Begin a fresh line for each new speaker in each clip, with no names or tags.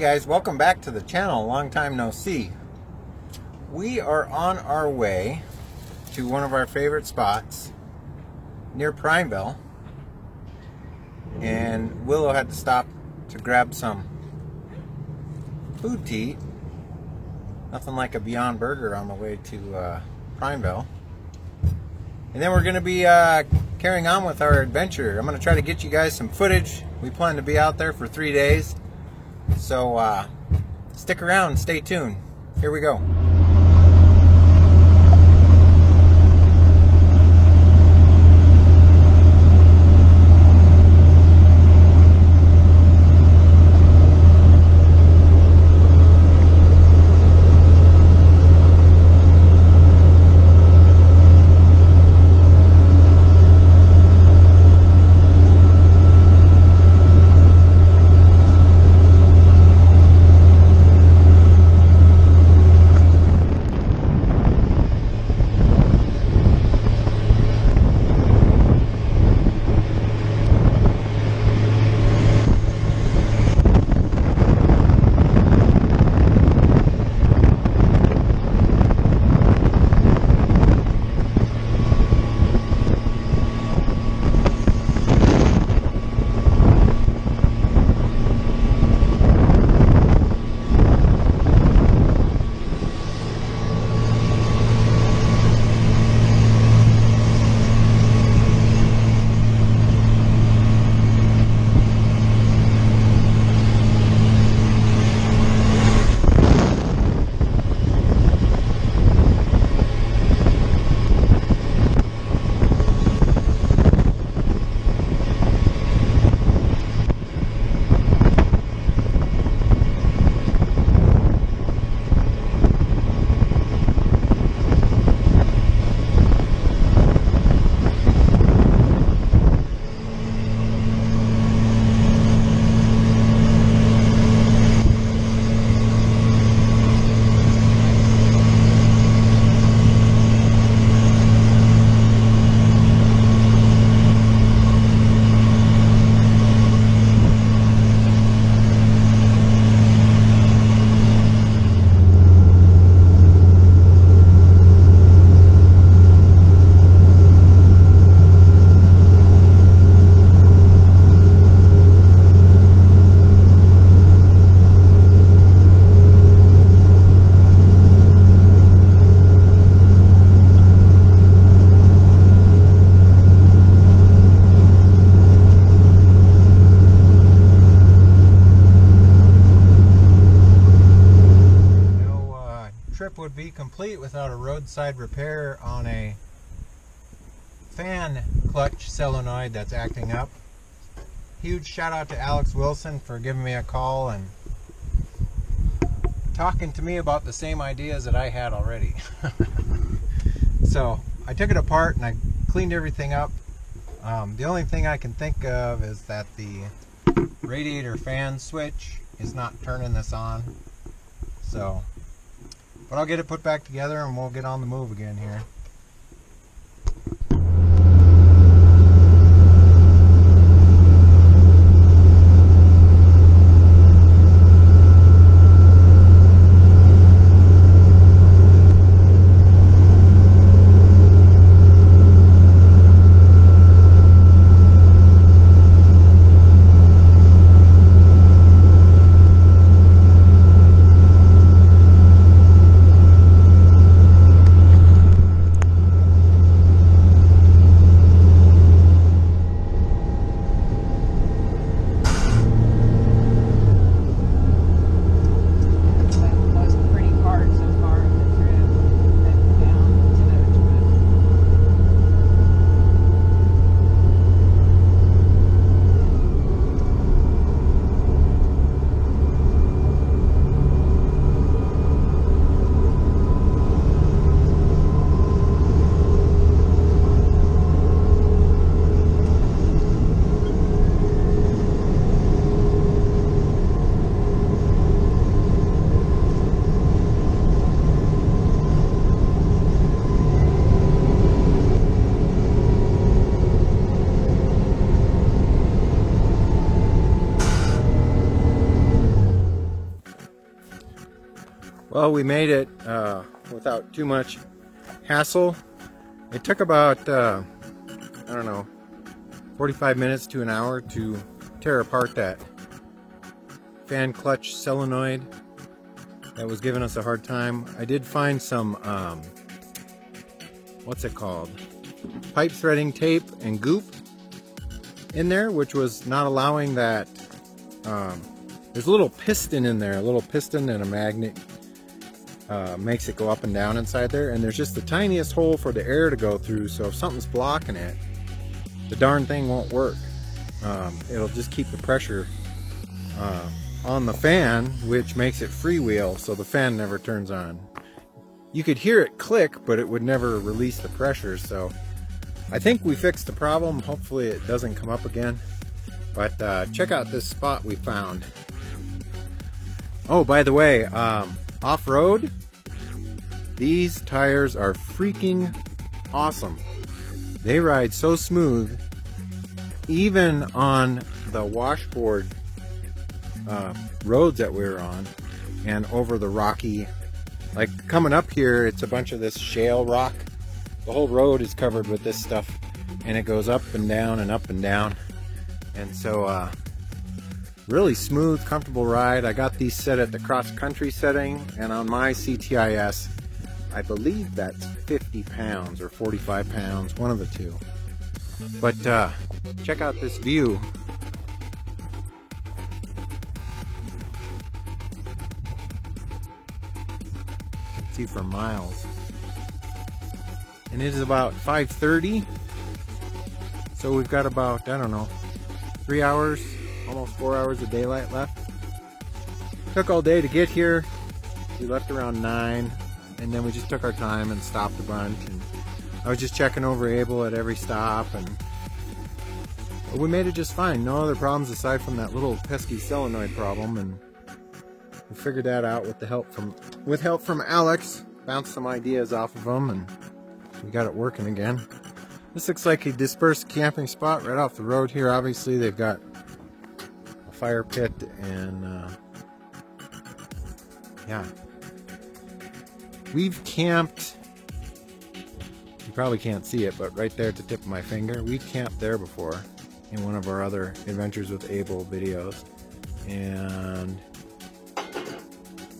guys, welcome back to the channel. Long time no see. We are on our way to one of our favorite spots near Prineville, and Willow had to stop to grab some food to eat. Nothing like a Beyond Burger on the way to Prineville. And then we're going to be carrying on with our adventure. I'm going to try to get you guys some footage. We plan to be out there for 3 days. So stick around and stay tuned. Here we go. Trip would be complete without a roadside repair on a fan clutch solenoid that's acting up. Huge shout out to Alex Wilson for giving me a call and talking to me about the same ideas that I had already. So I took it apart and I cleaned everything up. The only thing I can think of is that the radiator fan switch is not turning this on. But I'll get it put back together and we'll get on the move again here. Well, we made it without too much hassle. It took about, I don't know, 45 minutes to an hour to tear apart that fan clutch solenoid that was giving us a hard time. I did find some, what's it called? Pipe threading tape and goop in there, which was not allowing that. There's a little piston in there, a little piston and a magnet makes it go up and down inside there, and there's just the tiniest hole for the air to go through, so if something's blocking it, the darn thing won't work. It'll just keep the pressure on the fan, which makes it freewheel, so the fan never turns on. You could hear it click, but it would never release the pressure, so I think we fixed the problem. Hopefully it doesn't come up again. But check out this spot we found. Oh, by the way, off-road, these tires are freaking awesome. They ride so smooth, even on the washboard roads that we were on, and over the rocky, like coming up here, it's a bunch of this shale rock. The whole road is covered with this stuff, and it goes up and down and up and down. And so, really smooth, comfortable ride. I got these set at the cross-country setting, and on my CTIS, I believe that's 50 pounds or 45 pounds, one of the two. But check out this view. You can see for miles. And it is about 5:30, so we've got about, I don't know, 3 hours, almost 4 hours of daylight left. Took all day to get here. We left around 9, and then we just took our time and stopped a bunch. And I was just checking over Able at every stop, and we made it just fine. No other problems aside from that little pesky solenoid problem, and we figured that out with help from Alex. Bounced some ideas off of him, and we got it working again. This looks like a dispersed camping spot right off the road here. Obviously, they've got a fire pit, and yeah. We've camped, you probably can't see it, but right there at the tip of my finger, we camped there before in one of our other Adventures with Able videos. And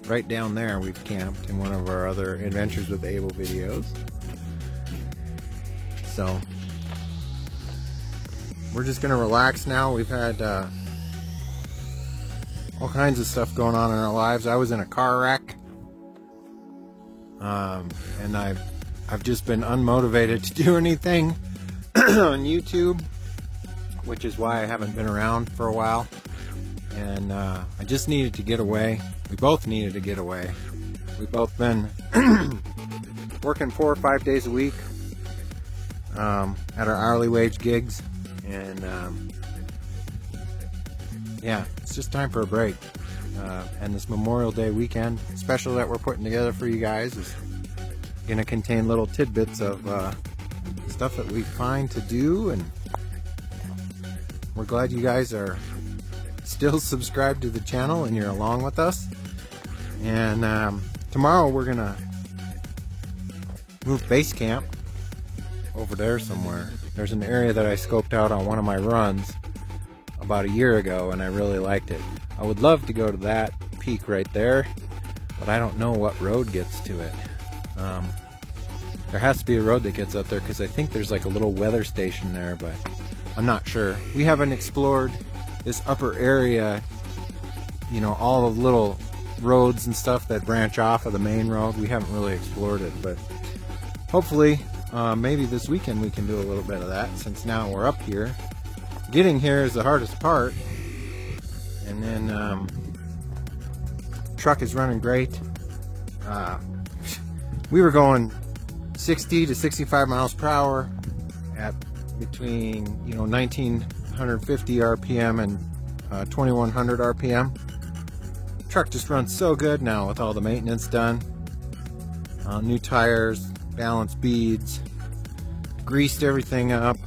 right down there we've camped in one of our other Adventures with Able videos. So we're just gonna relax now. We've had all kinds of stuff going on in our lives. I was in a car wreck, and I've just been unmotivated to do anything on YouTube, which is why I haven't been around for a while. And I just needed to get away. We both needed to get away. We've both been working 4 or 5 days a week at our hourly wage gigs, and yeah, it's just time for a break. And this Memorial Day weekend special that we're putting together for you guys is going to contain little tidbits of stuff that we find to do, and we're glad you guys are still subscribed to the channel and you're along with us. And tomorrow we're going to move base camp over there somewhere. There's an area that I scoped out on one of my runs about a year ago, and I really liked it. I would love to go to that peak right there, but I don't know what road gets to it. There has to be a road that gets up there, because I think there's like a little weather station there, but I'm not sure. We haven't explored this upper area, you know, all the little roads and stuff that branch off of the main road. We haven't really explored it, but hopefully maybe this weekend we can do a little bit of that, since now we're up here. Getting here is the hardest part, and then truck is running great. We were going 60 to 65 miles per hour at between 1950 RPM and 2100 RPM. Truck just runs so good now with all the maintenance done. New tires, balance beads, greased everything up.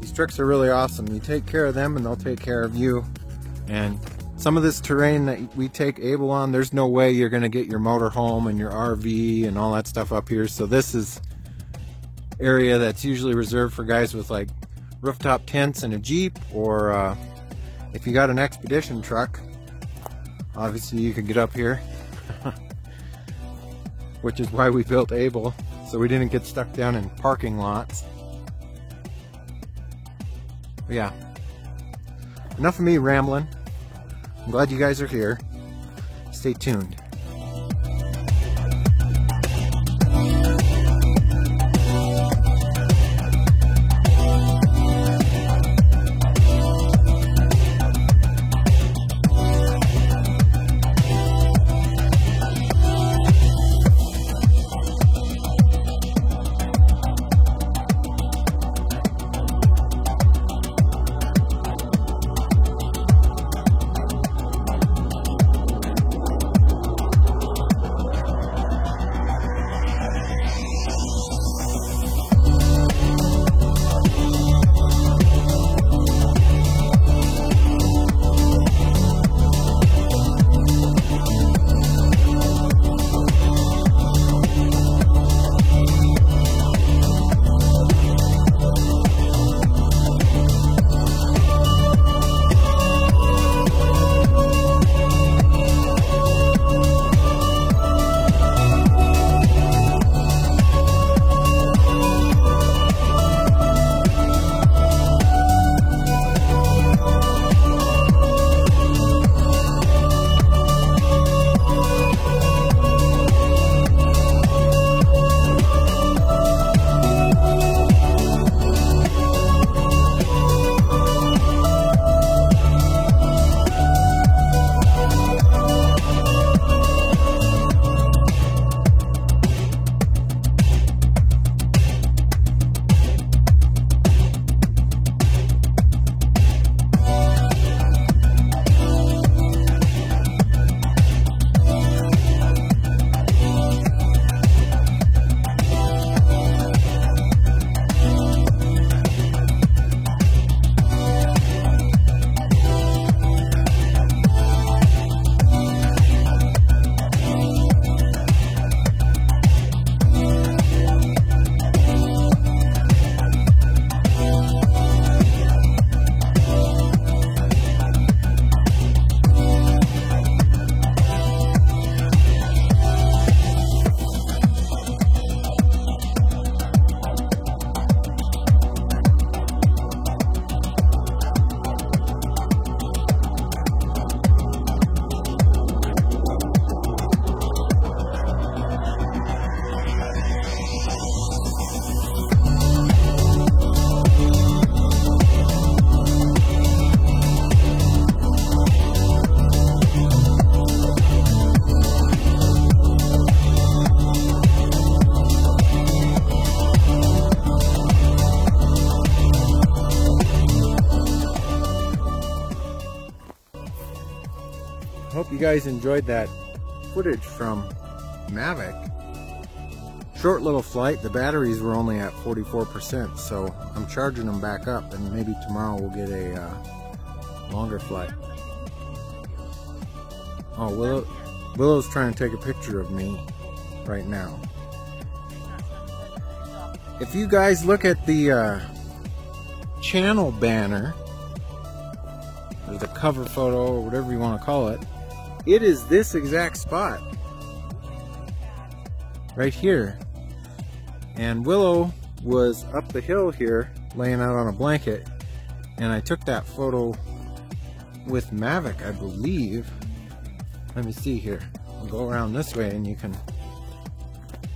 These trucks are really awesome. You take care of them and they'll take care of you. And Some of this terrain that we take Abel on, there's no way you're going to get your motorhome and your RV and all that stuff up here. So this is area that's usually reserved for guys with like rooftop tents and a Jeep, or if you got an expedition truck, obviously you can get up here. Which is why we built Abel, so we didn't get stuck down in parking lots. But yeah, enough of me rambling. I'm glad you guys are here. Stay tuned. Hope you guys enjoyed that footage from Mavic. Short little flight. The batteries were only at 44%, so I'm charging them back up, and maybe tomorrow we'll get a longer flight. Oh, Willow's trying to take a picture of me right now. If you guys look at the channel banner, or the cover photo, or whatever you want to call it, it is this exact spot right here. And Willow was up the hill here laying out on a blanket, and I took that photo with Mavic, I believe. Let me see here. I'll go around this way and you can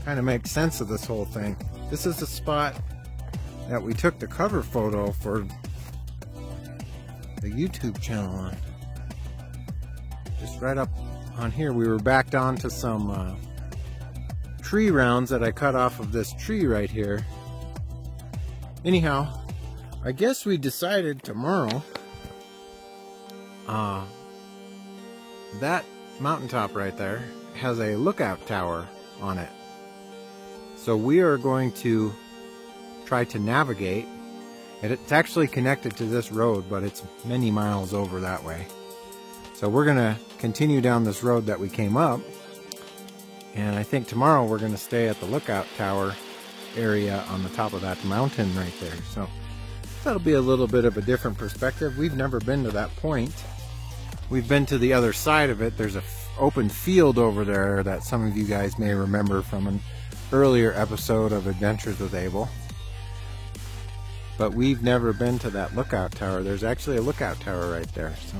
kind of make sense of this whole thing. This is the spot that we took the cover photo for the YouTube channel on. Just right up on here. We were backed onto some tree rounds that I cut off of this tree right here. Anyhow, I guess we decided tomorrow that mountaintop right there has a lookout tower on it. So we are going to try to navigate. It's actually connected to this road, but it's many miles over that way. So we're gonna continue down this road that we came up, and I think tomorrow we're gonna stay at the lookout tower area on the top of that mountain right there. So that'll be a little bit of a different perspective. We've never been to that point. We've been to the other side of it. There's an open field over there that some of you guys may remember from an earlier episode of Adventures with Abel. But we've never been to that lookout tower. There's actually a lookout tower right there. So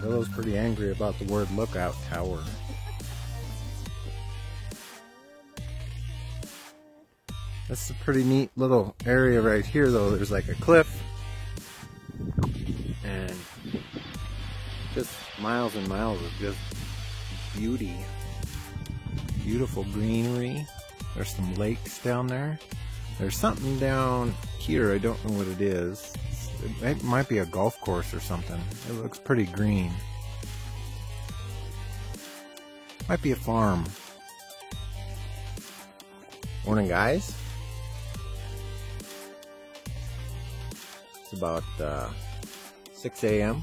Willow's pretty angry about the word lookout tower. That's a pretty neat little area right here, though. There's like a cliff and just miles and miles of just beauty. Beautiful greenery. There's some lakes down there. There's something down here. I don't know what it is. It might be a golf course or something. It looks pretty green. Might be a farm. Morning, guys. It's about 6 a.m.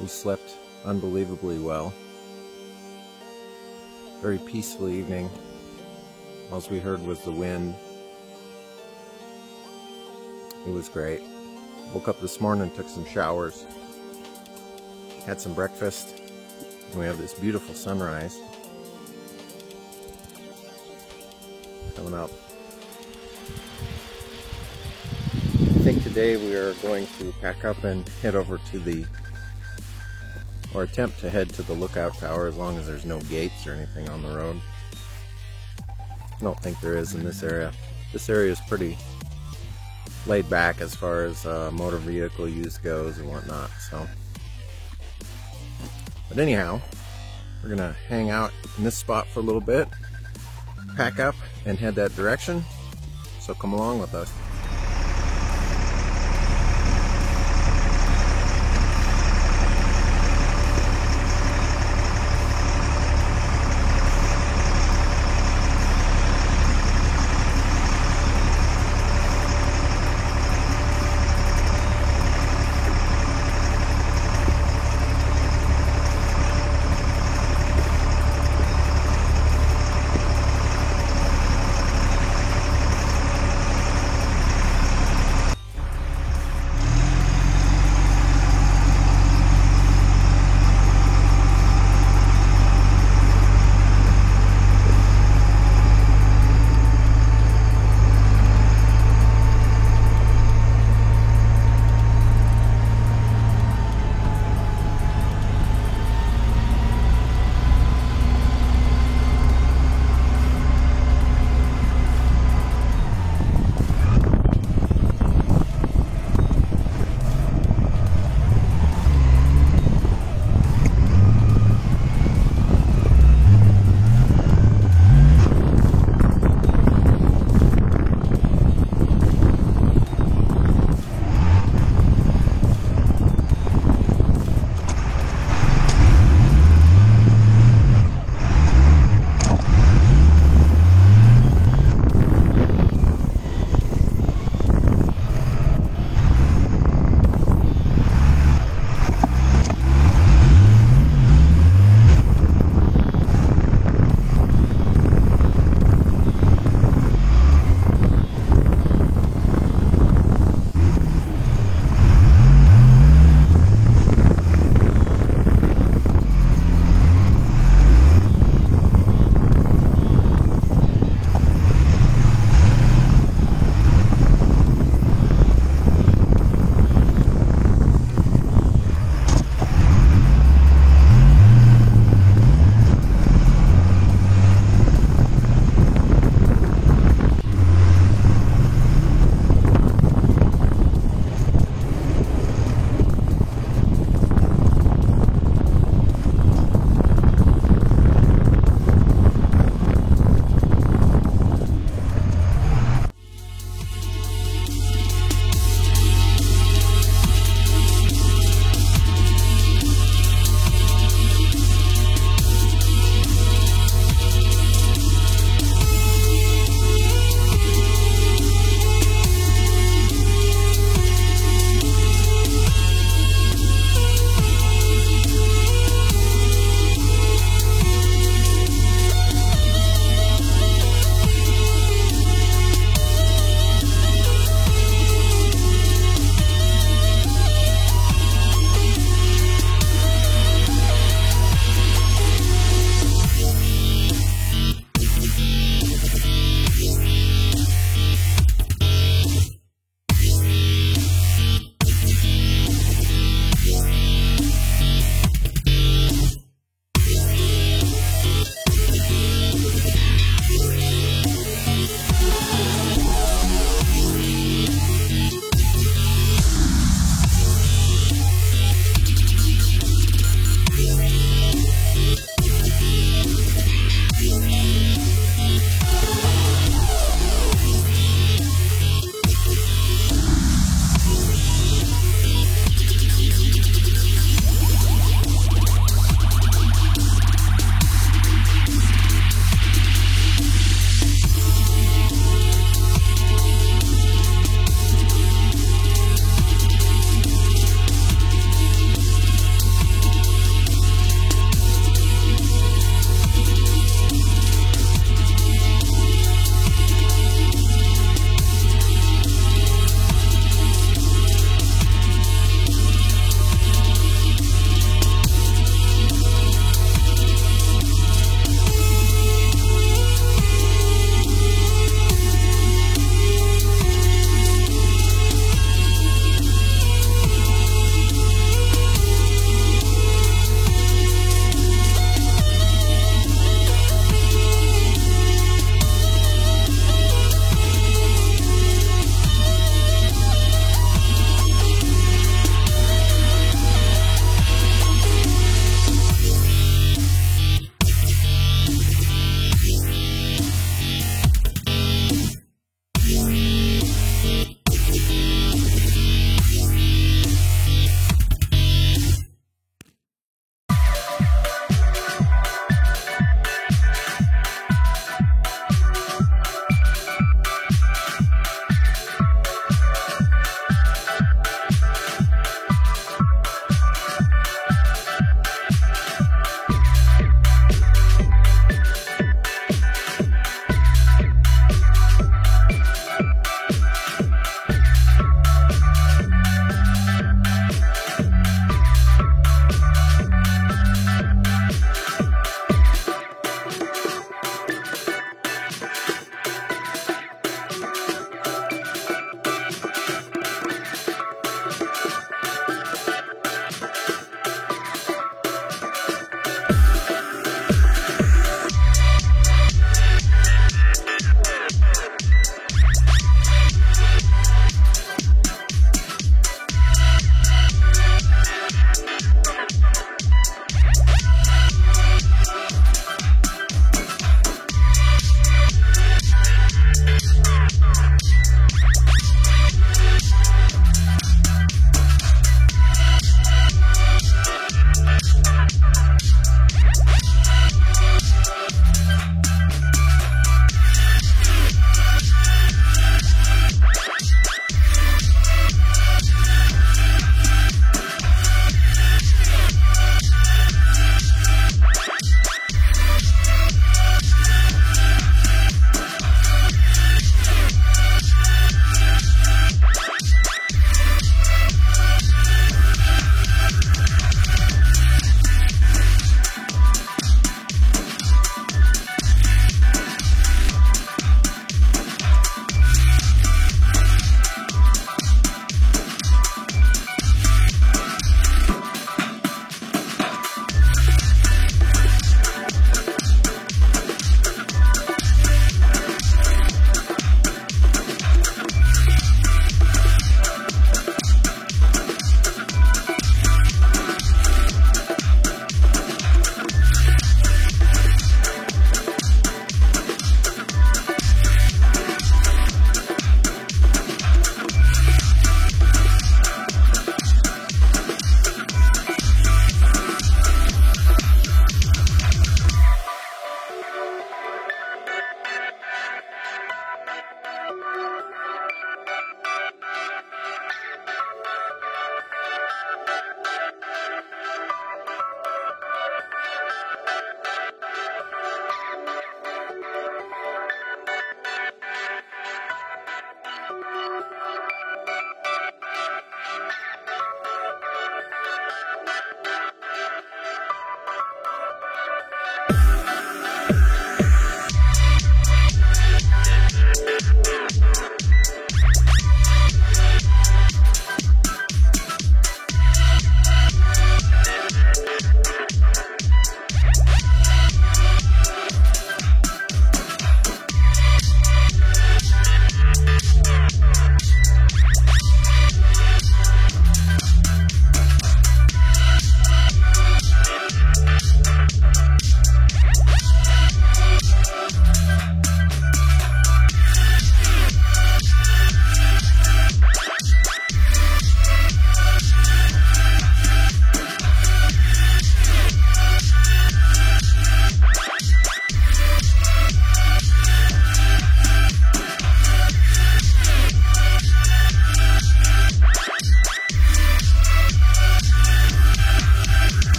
We slept unbelievably well. Very peaceful evening. All we heard was the wind. It was great. Woke up this morning, took some showers, had some breakfast, and we have this beautiful sunrise coming up. I think today we are going to pack up and head over to or attempt to head to the lookout tower, as long as there's no gates or anything on the road. I don't think there is in this area. This area is pretty laid back as far as motor vehicle use goes and whatnot. So, but anyhow, we're gonna hang out in this spot for a little bit, pack up, and head that direction. So come along with us.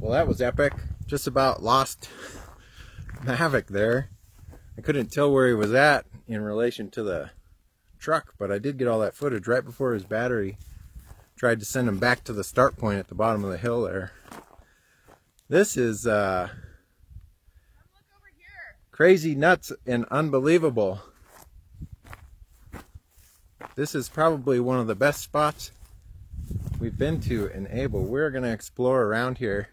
Well, that was epic. Just about lost Mavic there. I couldn't tell where he was at in relation to the truck, but I did get all that footage right before his battery tried to send him back to the start point at the bottom of the hill there. This is crazy, nuts, and unbelievable. This is probably one of the best spots we've been to in Able. We're going to explore around here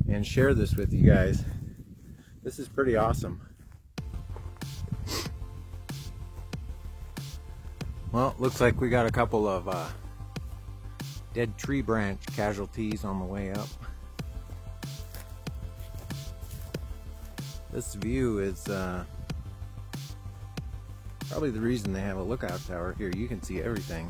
and share this with you guys. This is pretty awesome. Well, looks like we got a couple of dead tree branch casualties on the way up. This view is probably the reason they have a lookout tower here. You can see everything.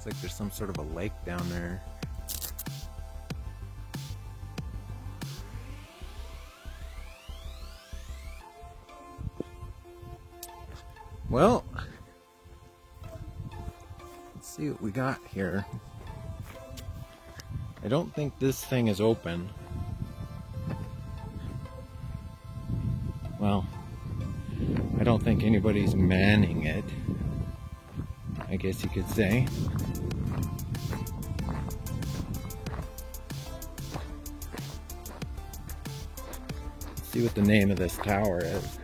Looks like there's some sort of a lake down there. Well, let's see what we got here. I don't think this thing is open. Well, I don't think anybody's manning it, I guess you could say. Let's see what the name of this tower is.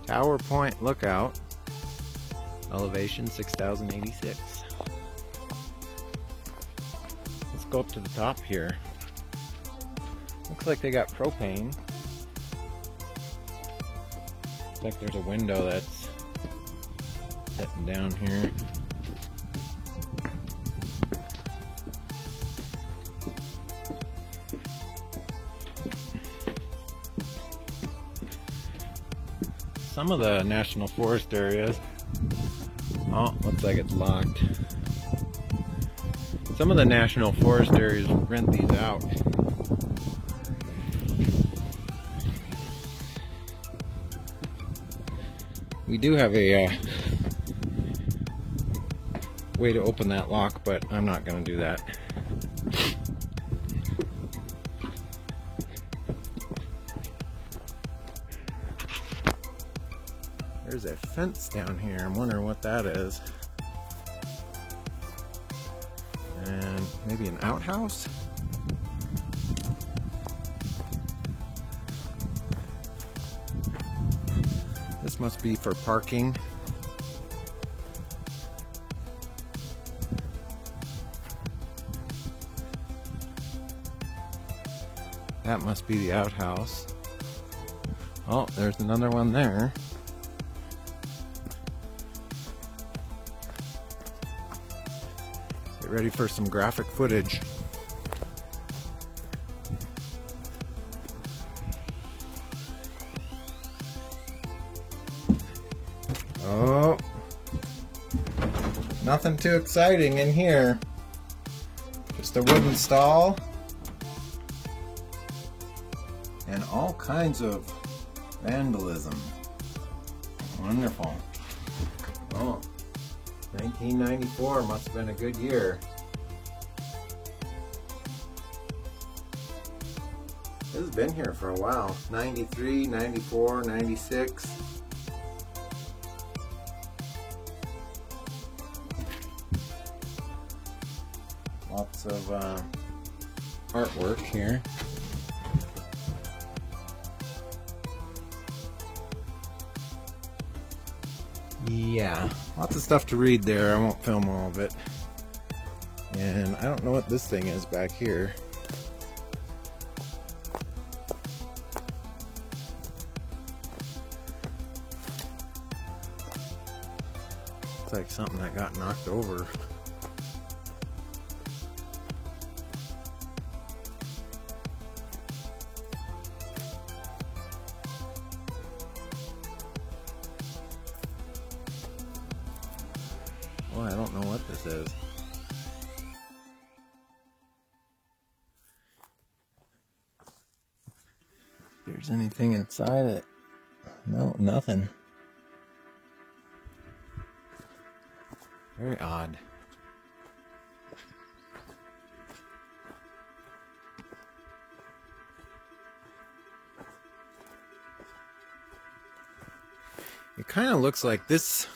Tower Point Lookout, elevation 6,086. Let's go up to the top here. Looks like they got propane. Looks like there's a window that's sitting down here. Some of the National Forest areas, oh, looks like it's locked. Some of the National Forest areas rent these out. We do have a way to open that lock, but I'm not going to do that. There's a fence down here. I'm wondering what that is. And maybe an outhouse? This must be for parking. That must be the outhouse. Oh, there's another one there. Get ready for some graphic footage. Oh, nothing too exciting in here. Just a wooden stall and all kinds of vandalism. Wonderful. Oh, 1994 must have been a good year. This has been here for a while. 93, 94, 96. Lots of artwork here. Yeah, lots of stuff to read there. I won't film all of it. And I don't know what this thing is back here. It's like something that got knocked over. Well, I don't know what this is. there's anything inside it. No, nothing. Very odd. It kind of looks like this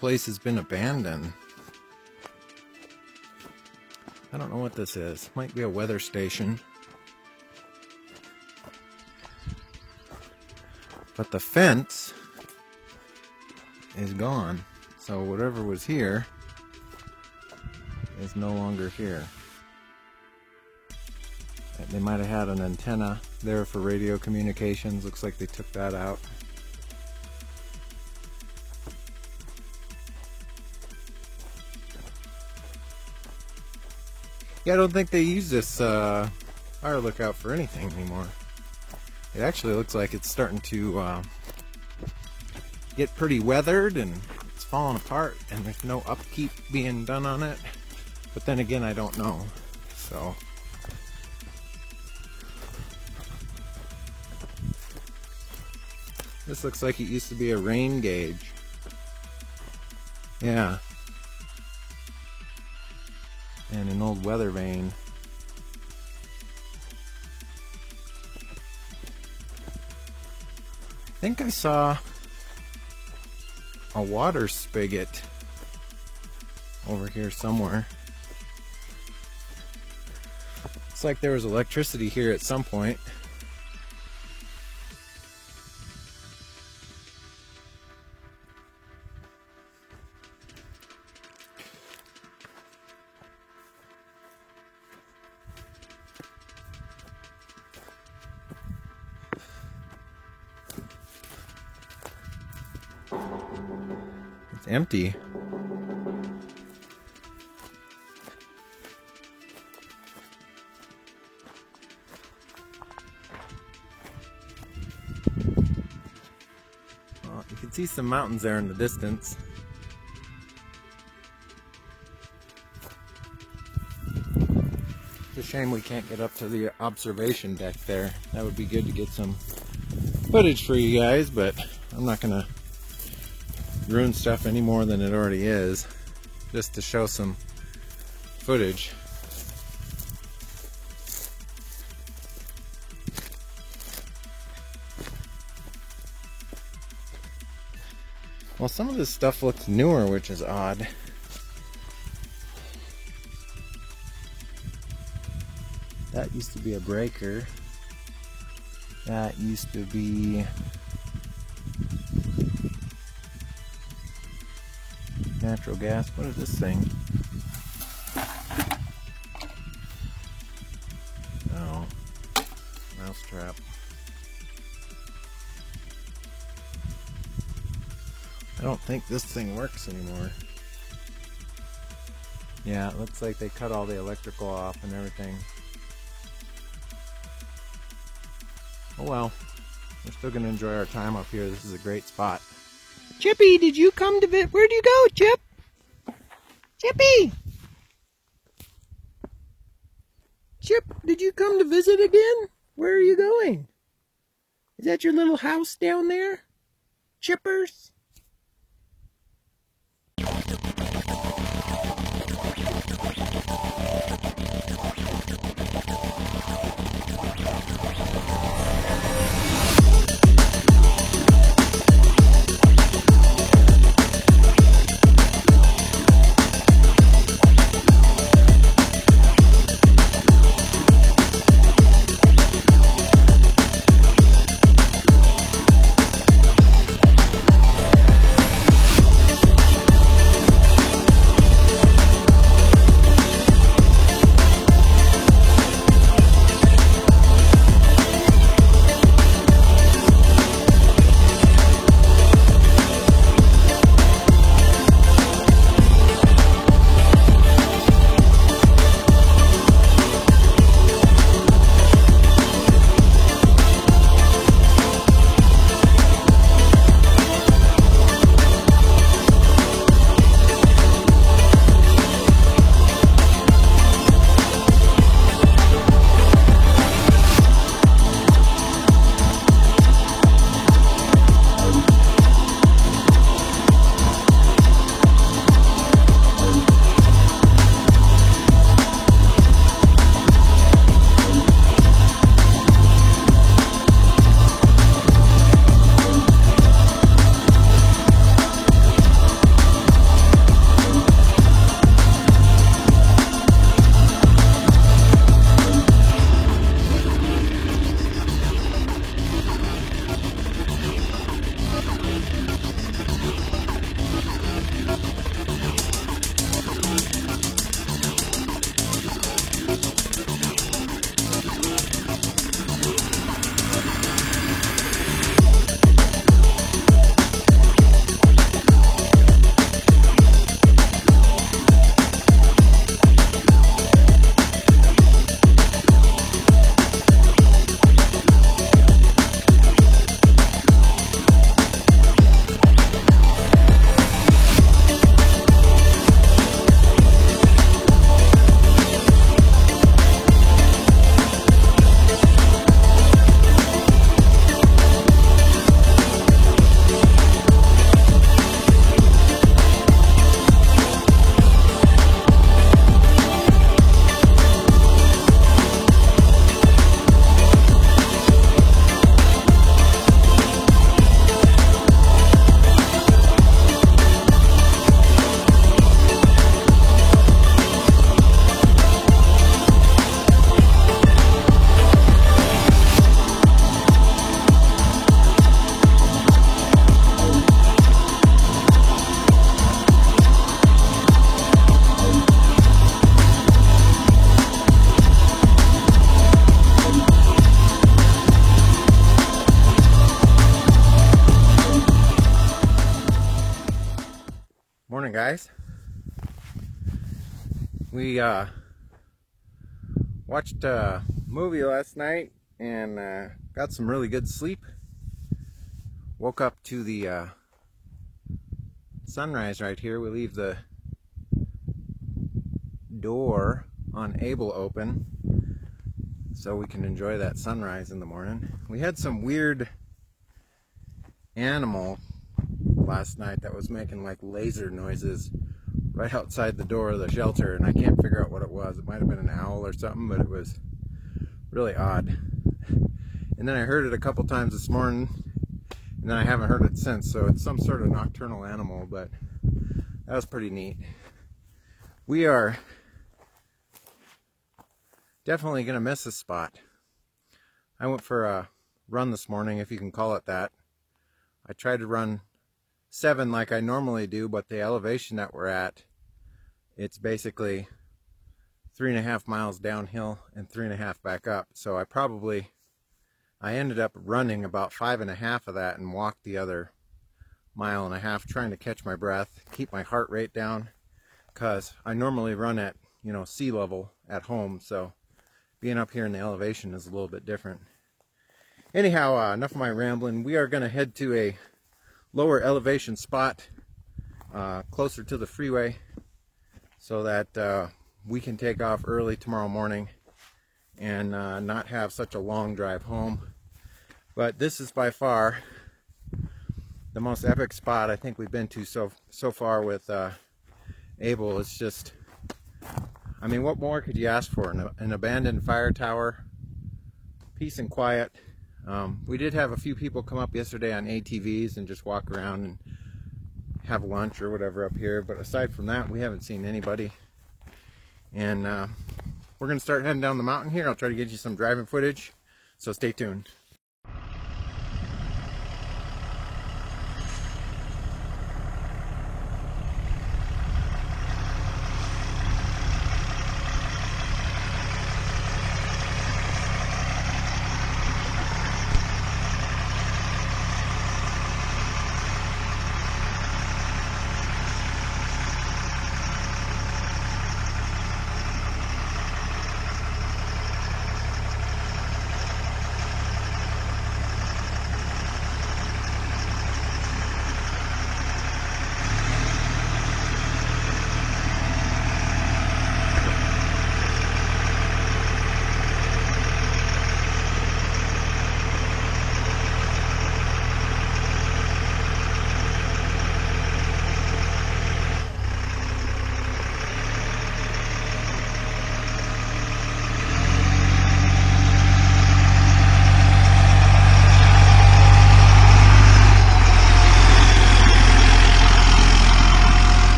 place has been abandoned. I don't know what this is. Might be a weather station. But the fence is gone. So whatever was here is no longer here. They might have had an antenna there for radio communications. Looks like they took that out. Yeah, I don't think they use this fire lookout for anything anymore. It actually looks like it's starting to get pretty weathered and it's falling apart and there's no upkeep being done on it. But then again, I don't know. So this looks like it used to be a rain gauge. Yeah. And an old weather vane. I think I saw a water spigot over here somewhere. Looks like there was electricity here at some point. It's empty. Well, you can see some mountains there in the distance. It's a shame we can't get up to the observation deck there. That would be good to get some footage for you guys, but I'm not gonna ruin stuff any more than it already is, just to show some footage. Well, some of this stuff looks newer, which is odd. That used to be a breaker. That used to be natural gas. What is this thing? Oh, mousetrap. I don't think this thing works anymore. Yeah, it looks like they cut all the electrical off and everything. Oh well, we're still gonna enjoy our time up here. This is a great spot. Chippy, did you come to visit? Where'd you go, Chip? Chippy! Chip, did you come to visit again? Where are you going? Is that your little house down there? Chippers? Morning, guys. We watched a movie last night and got some really good sleep. Woke up to the sunrise right here. We leave the door on Able open so we can enjoy that sunrise in the morning. We had some weird animal last night that was making like laser noises right outside the door of the shelter, and I can't figure out what it was. It might have been an owl or something, but it was really odd. And then I heard it a couple times this morning, and then I haven't heard it since, so it's some sort of nocturnal animal, but that was pretty neat. We are definitely going to miss this spot. I went for a run this morning, if you can call it that. I tried to run 7 like I normally do, but the elevation that we're at, it's basically 3.5 miles downhill and 3.5 back up. So I ended up running about 5.5 of that and walked the other 1.5 miles, trying to catch my breath, keep my heart rate down, because I normally run at, sea level at home, so being up here in the elevation is a little bit different. Anyhow, enough of my rambling. We are going to head to a lower elevation spot closer to the freeway so that we can take off early tomorrow morning and not have such a long drive home. But this is by far the most epic spot I think we've been to so far with Able. It's just, I mean, what more could you ask for? An abandoned fire tower, peace and quiet. We did have a few people come up yesterday on ATVs and just walk around and have lunch or whatever up here, but aside from that, we haven't seen anybody. And we're going to start heading down the mountain here. I'll try to get you some driving footage, so stay tuned.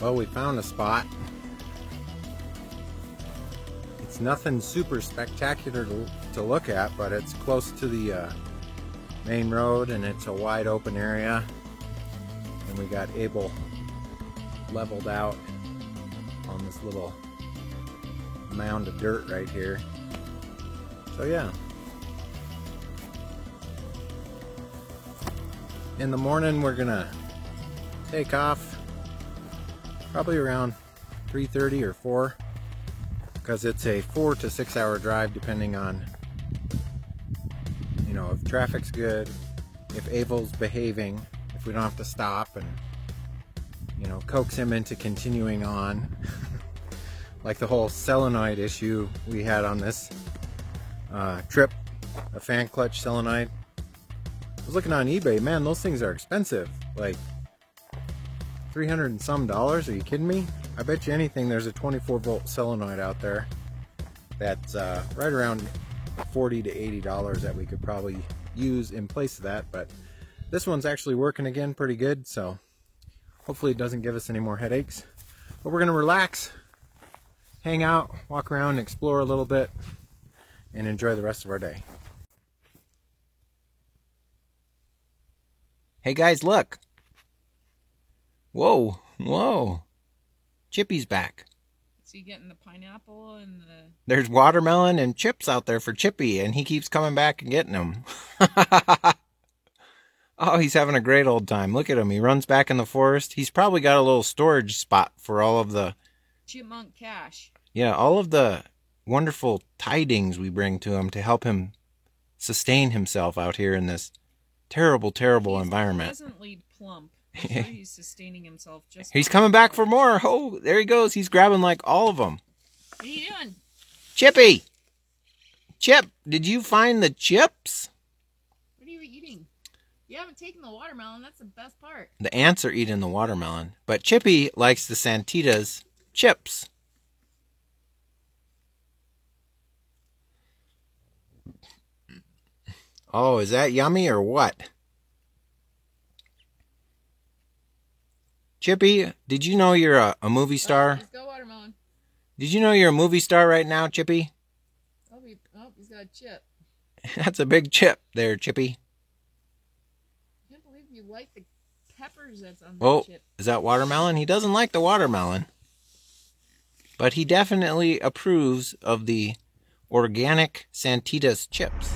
Well, we found a spot. It's nothing super spectacular to look at, but it's close to the main road and it's a wide open area. And we got Abel leveled out on this little mound of dirt right here. So yeah. In the morning we're gonna take off probably around 3:30 or 4, because it's a 4 to 6 hour drive depending on, you know, if traffic's good, if Abel's behaving, if we don't have to stop and, you know, coax him into continuing on. Like the whole solenoid issue we had on this trip, a fan clutch solenoid. I was looking on eBay, man, those things are expensive, like $300 and some. Are you kidding me? I bet you anything there's a 24 volt solenoid out there that's right around $40 to $80 that we could probably use in place of that. But this one's actually working again pretty good, so hopefully it doesn't give us any more headaches. But we're gonna relax, hang out, walk around, explore a little bit, and enjoy the rest of our day. Hey guys, look. Whoa, whoa. Chippy's back.
Is he getting the pineapple and the...
There's watermelon and chips out there for Chippy, and he keeps coming back and getting them. Oh, he's having a great old time. Look at him. He runs back in the forest. He's probably got a little storage spot for all of the...
chipmunk cash.
Yeah, all of the wonderful tidings we bring to him to help him sustain himself out here in this terrible, terrible environment.
He doesn't lead plump. I'm sure he's sustaining himself just...
He's coming back for more. Oh, there he goes. He's grabbing like all of them.
What are you doing?
Chippy! Chip, did you find the chips?
What are you eating? You haven't taken the watermelon. That's the best part.
The ants are eating the watermelon. But Chippy likes the Santitas chips. Oh, is that yummy or what? Chippy, did you know you're a movie star?
Let's go watermelon.
Did you know you're a movie star right now, Chippy?
Oh, he's got a chip.
That's a big chip there, Chippy.
I can't believe you like the peppers that's on
Oh,
the chip.
is that watermelon? He doesn't like the watermelon. But he definitely approves of the organic Santitas chips.